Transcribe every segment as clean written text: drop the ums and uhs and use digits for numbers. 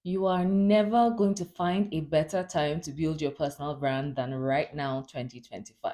You are never going to find a better time to build your personal brand than right now, 2025.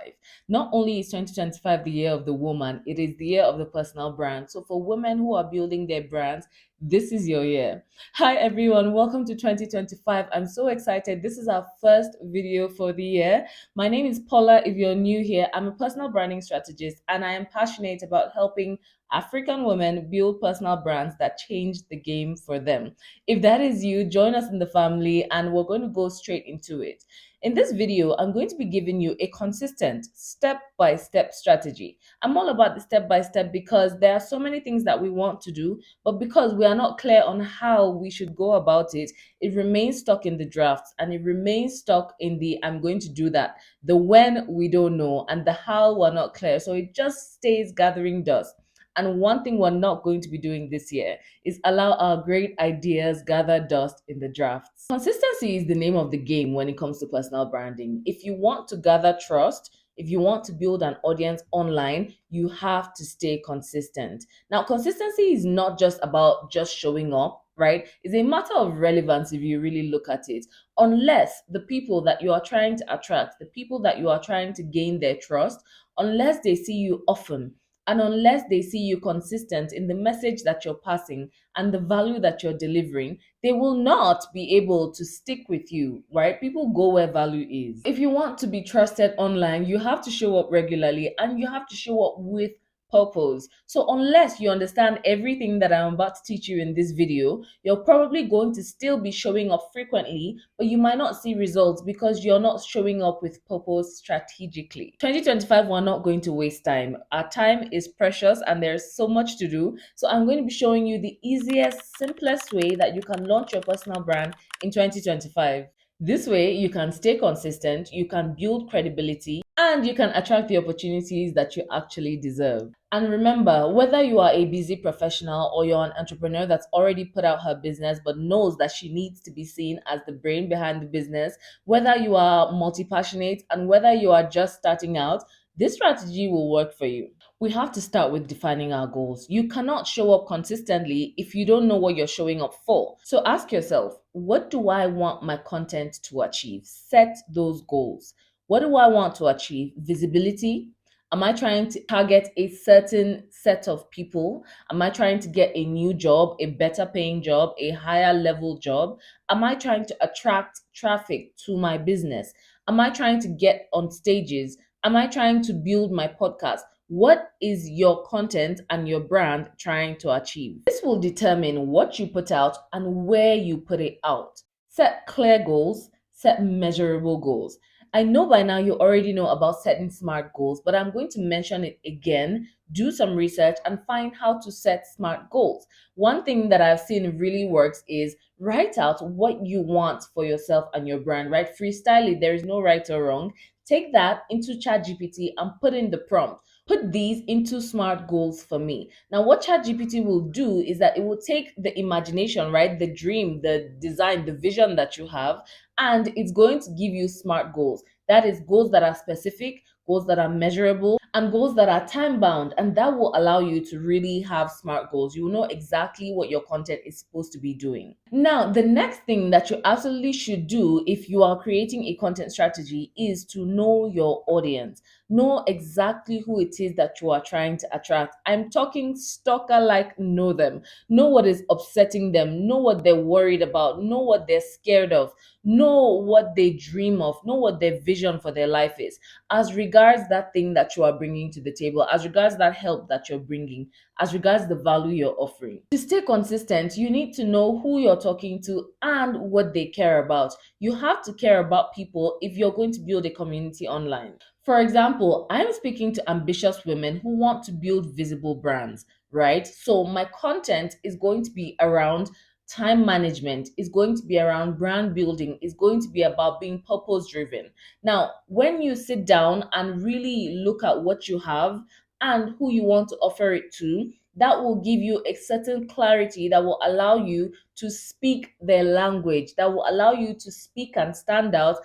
Not only is 2025 the year of the woman, it is the year of the personal brand. So, for women who are building their brands, this is your year. Hi, everyone. Welcome to 2025. I'm so excited. This is our first video for the year. My name is Paula. If you're new here, I'm a personal branding strategist and I am passionate about helping African women build personal brands that change the game for them. If that is you, join us in the family and we're going to go straight into it. In this video, I'm going to be giving you a consistent step-by-step strategy. I'm all about the step-by-step because there are so many things that we want to do, but because we are not clear on how we should go about it, it remains stuck in the drafts and it remains stuck in the I'm going to do that. The when we don't know and the how we're not clear. So it just stays gathering dust. And one thing we're not going to be doing this year is allow our great ideas gather dust in the drafts. Consistency is the name of the game when it comes to personal branding. If you want to gather trust, if you want to build an audience online, you have to stay consistent. Now, consistency is not just about just showing up, right? It's a matter of relevance if you really look at it. Unless the people that you are trying to attract, the people that you are trying to gain their trust, unless they see you often, and unless they see you consistent in the message that you're passing and the value that you're delivering, they will not be able to stick with you, right? People go where value is. If you want to be trusted online, you have to show up regularly and you have to show up with purpose. So unless you understand everything that I'm about to teach you in this video, you're probably going to still be showing up frequently, but you might not see results because you're not showing up with purpose strategically. 2025, we're not going to waste time. Our time is precious and there's so much to do. So I'm going to be showing you the easiest, simplest way that you can launch your personal brand in 2025. This way, you can stay consistent, you can build credibility, and you can attract the opportunities that you actually deserve. And remember, whether you are a busy professional or you're an entrepreneur that's already put out her business but knows that she needs to be seen as the brain behind the business, whether you are multi passionate and whether you are just starting out, this strategy will work for you. We have to start with defining our goals. You cannot show up consistently if you don't know what you're showing up for. So ask yourself, what do I want my content to achieve? Set those goals. What do I want to achieve? Visibility? Am I trying to target a certain set of people? Am I trying to get a new job, a better paying job, a higher level job? Am I trying to attract traffic to my business? Am I trying to get on stages? Am I trying to build my podcast? What is your content and your brand trying to achieve? This will determine what you put out and where you put it out. Set clear goals, set measurable goals. I know by now you already know about setting SMART goals, but I'm going to mention it again. Do some research and find how to set SMART goals. One thing that I've seen really works is write out what you want for yourself and your brand, right? Freestyle it. There is no right or wrong. Take that into ChatGPT and put in the prompt. Put these into SMART goals for me. Now, what ChatGPT will do is that it will take the imagination, right? The dream, the design, the vision that you have, and it's going to give you SMART goals. That is goals that are specific, goals that are measurable, and goals that are time bound. And that will allow you to really have SMART goals. You will know exactly what your content is supposed to be doing. Now, the next thing that you absolutely should do if you are creating a content strategy is to know your audience. Know exactly who it is that you are trying to attract. I'm talking stalker like know them. Know what is upsetting them. Know what they're worried about. Know what they're scared of. Know what they dream of. Know what their vision for their life is. As regards that thing that you are bringing to the table, as regards that help that you're bringing, as regards the value you're offering. To stay consistent, you need to know who you're talking to and what they care about. You have to care about people if you're going to build a community online. For example, I'm speaking to ambitious women who want to build visible brands, right? So my content is going to be around time management, is going to be around brand building, is going to be about being purpose driven. Now, when you sit down and really look at what you have and who you want to offer it to, that will give you a certain clarity that will allow you to speak their language, that will allow you to speak and stand out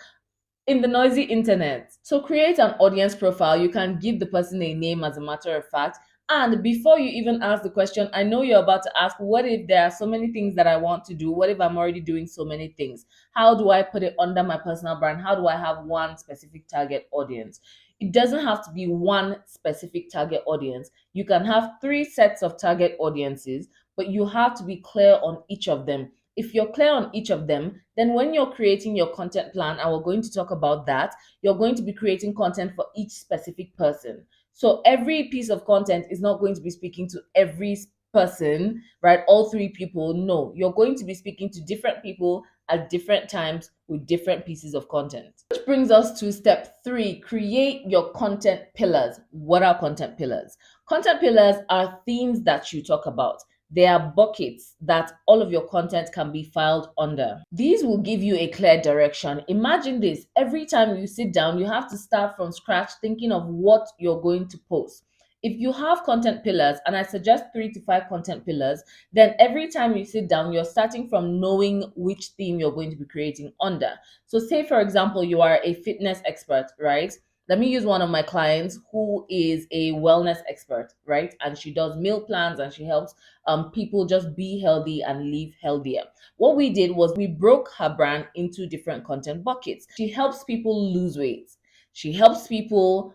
in the noisy internet. So create an audience profile. You can give the person a name as a matter of fact And before you even ask the question, I know you're about to ask, what if there are so many things that I want to do? What if I'm already doing so many things? How do I put it under my personal brand? How do I have one specific target audience? It doesn't have to be one specific target audience. You can have three sets of target audiences, but you have to be clear on each of them. If you're clear on each of them, then when you're creating your content plan, and we're going to talk about that, you're going to be creating content for each specific person. So every piece of content is not going to be speaking to every person, right? All three people. No, you're going to be speaking to different people at different times with different pieces of content. Which brings us to step three, create your content pillars. What are content pillars? Content pillars are themes that you talk about. They are buckets that all of your content can be filed under. These will give you a clear direction. Imagine this: every time you sit down, you have to start from scratch thinking of what you're going to post. If you have content pillars, and I suggest 3 to 5 content pillars, then every time you sit down, you're starting from knowing which theme you're going to be creating under. So, say for example, you are a fitness expert, right? Let me use one of my clients who is a wellness expert, right? And she does meal plans and she helps people just be healthy and live healthier. What we did was we broke her brand into different content buckets. She helps people lose weight. She helps people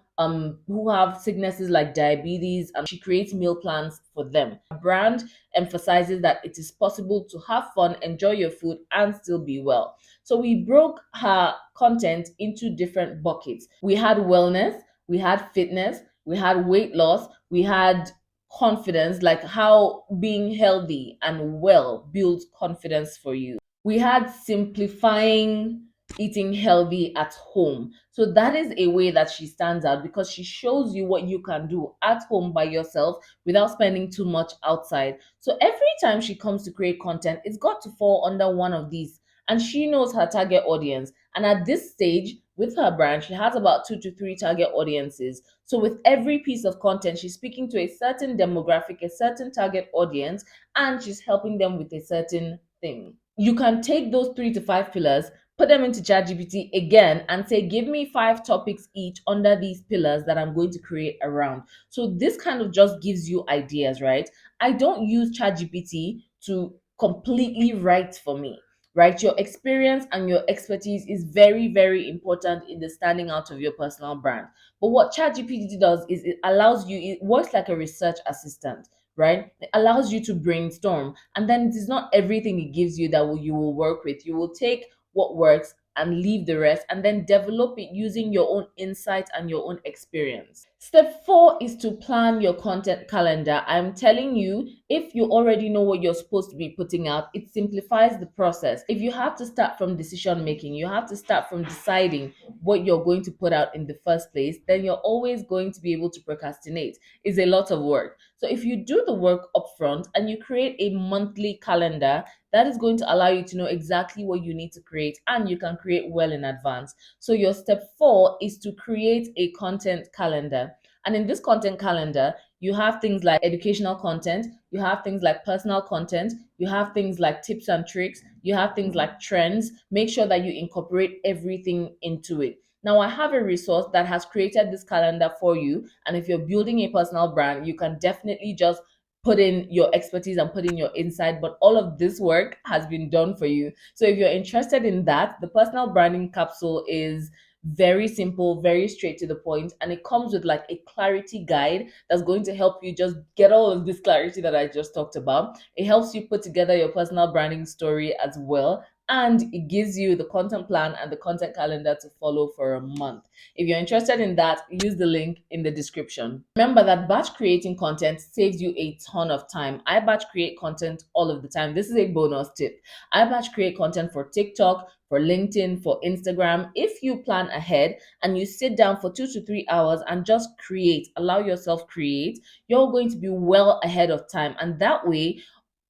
who have sicknesses like diabetes, and she creates meal plans for them. Her brand emphasizes that it is possible to have fun, enjoy your food, and still be well. So we broke her content into different buckets. We had wellness, we had fitness, we had weight loss, we had confidence, like how being healthy and well builds confidence for you. We had simplifying eating healthy at home. So that is a way that she stands out because she shows you what you can do at home by yourself without spending too much outside. So every time she comes to create content, it's got to fall under one of these. And she knows her target audience. And at this stage, with her brand, she has about 2 to 3 target audiences. So with every piece of content, she's speaking to a certain demographic, a certain target audience, and she's helping them with a certain thing. You can take those 3 to 5 pillars, put them into ChatGPT again, and say, give me 5 topics each under these pillars that I'm going to create around. So this kind of just gives you ideas, right? I don't use ChatGPT to completely write for me, right? Your experience and your expertise is very, very important in the standing out of your personal brand. But what ChatGPT does is it allows you, it works like a research assistant, right? It allows you to brainstorm. And then it is not everything it gives you that you will work with. You will take what works and leave the rest and then develop it using your own insight and your own experience. Step four is to plan your content calendar. I'm telling you, if you already know what you're supposed to be putting out, it simplifies the process. If you have to start from decision making, you have to start from deciding what you're going to put out in the first place, then you're always going to be able to procrastinate. It's a lot of work. So if you do the work upfront and you create a monthly calendar, that is going to allow you to know exactly what you need to create, and you can create well in advance. So your step four is to create a content calendar. And in this content calendar, you have things like educational content, you have things like personal content, you have things like tips and tricks, you have things like trends. Make sure that you incorporate everything into it. Now, I have a resource that has created this calendar for you. And if you're building a personal brand, you can definitely just put in your expertise and put in your insight, but all of this work has been done for you. So if you're interested in that, the personal branding capsule is very simple, very straight to the point, and it comes with like a clarity guide that's going to help you just get all of this clarity that I just talked about. It helps you put together your personal branding story as well, and it gives you the content plan and the content calendar to follow for a month. If you're interested in that, use the link in the description. Remember that batch creating content saves you a ton of time. I batch create content all of the time. This is a bonus tip. I batch create content for TikTok, for LinkedIn, for Instagram. If you plan ahead and you sit down for 2 to 3 hours and just create, allow yourself create, you're going to be well ahead of time. And that way,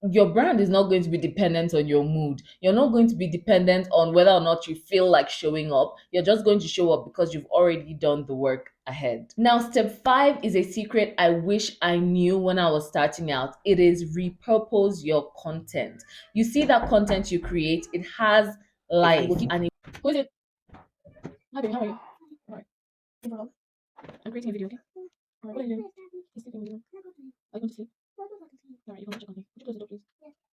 your brand is not going to be dependent on your mood. You're not going to be dependent on whether or not you feel like showing up. You're just going to show up because you've already done the work ahead. Now, step five is a secret I wish I knew when I was starting out. It is repurpose your content. You see that content you create, it has life and it. Who is it? Hi, baby, how are you? All right. No problem. I'm creating a video, okay? All right, what are you doing? He's taking a video.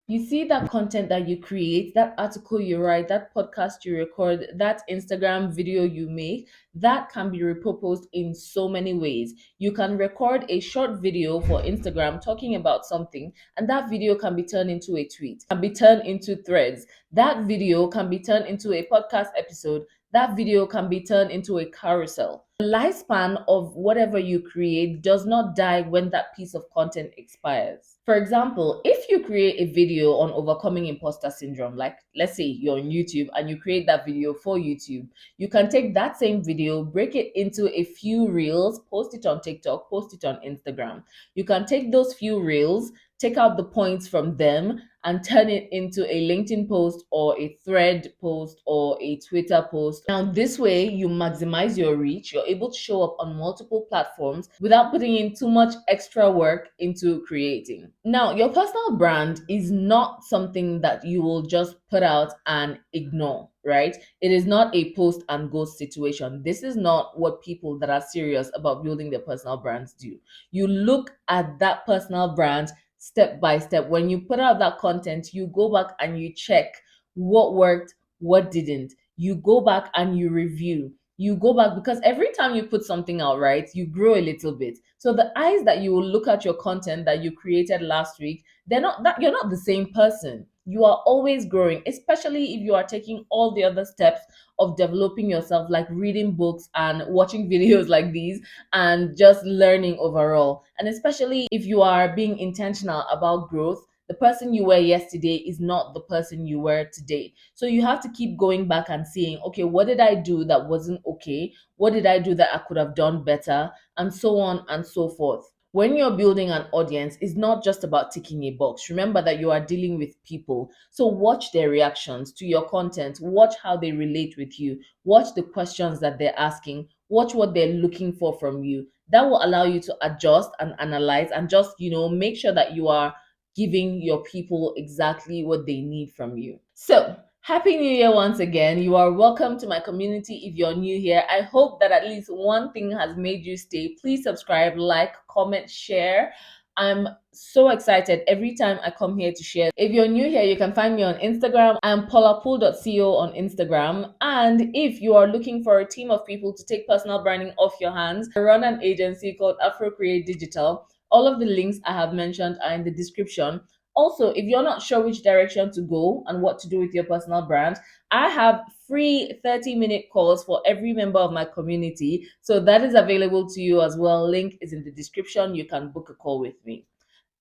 You see that content that you create, that article you write, that podcast you record, that Instagram video you make, that can be repurposed in so many ways. You can record a short video for Instagram talking about something, and that video can be turned into a tweet, can be turned into threads. That video can be turned into a podcast episode. That video can be turned into a carousel. The lifespan of whatever you create does not die when that piece of content expires. For example, if you create a video on overcoming imposter syndrome, like let's say you're on YouTube and you create that video for YouTube, you can take that same video, break it into a few reels, post it on TikTok, post it on Instagram. You can take those few reels, take out the points from them, and turn it into a LinkedIn post or a thread post or a Twitter post. Now, this way, you maximize your reach. You're able to show up on multiple platforms without putting in too much extra work into creating. Now, your personal brand is not something that you will just put out and ignore, right? It is not a post and ghost situation. This is not what people that are serious about building their personal brands do. You look at that personal brand step by step. When you put out that content, you go back and you check what worked, what didn't. You go back and you review. You go back because every time you put something out, right, you grow a little bit. So the eyes that you will look at your content that you created last week, they're not that you're not the same person. You are always growing, especially if you are taking all the other steps of developing yourself, like reading books and watching videos like these and just learning overall. And especially if you are being intentional about growth, the person you were yesterday is not the person you were today. So you have to keep going back and saying, okay, what did I do that wasn't okay? What did I do that I could have done better? And so on and so forth. When you're building an audience, it's not just about ticking a box. Remember that you are dealing with people. So watch their reactions to your content, watch how they relate with you, watch the questions that they're asking, watch what they're looking for from you. That will allow you to adjust and analyze and just, make sure that you are giving your people exactly what they need from you. So, Happy New Year once again. You are welcome to my community if you're new here. I hope that at least one thing has made you stay. Please subscribe, like, comment, share. I'm so excited every time I come here to share. If you're new here, you can find me on Instagram. I'm paulapool.co on Instagram. And if you are looking for a team of people to take personal branding off your hands, I run an agency called Afro Create Digital. All of the links I have mentioned are in the description. Also, if you're not sure which direction to go and what to do with your personal brand, I have free 30-minute calls for every member of my community. So that is available to you as well. Link is in the description. You can book a call with me.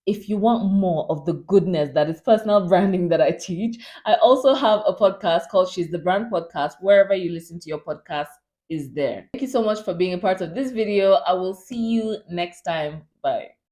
If you want more of the goodness that is personal branding that I teach, I also have a podcast called She's the Brand Podcast. Wherever you listen to your podcast is there. Thank you so much for being a part of this video. I will see you next time. Bye.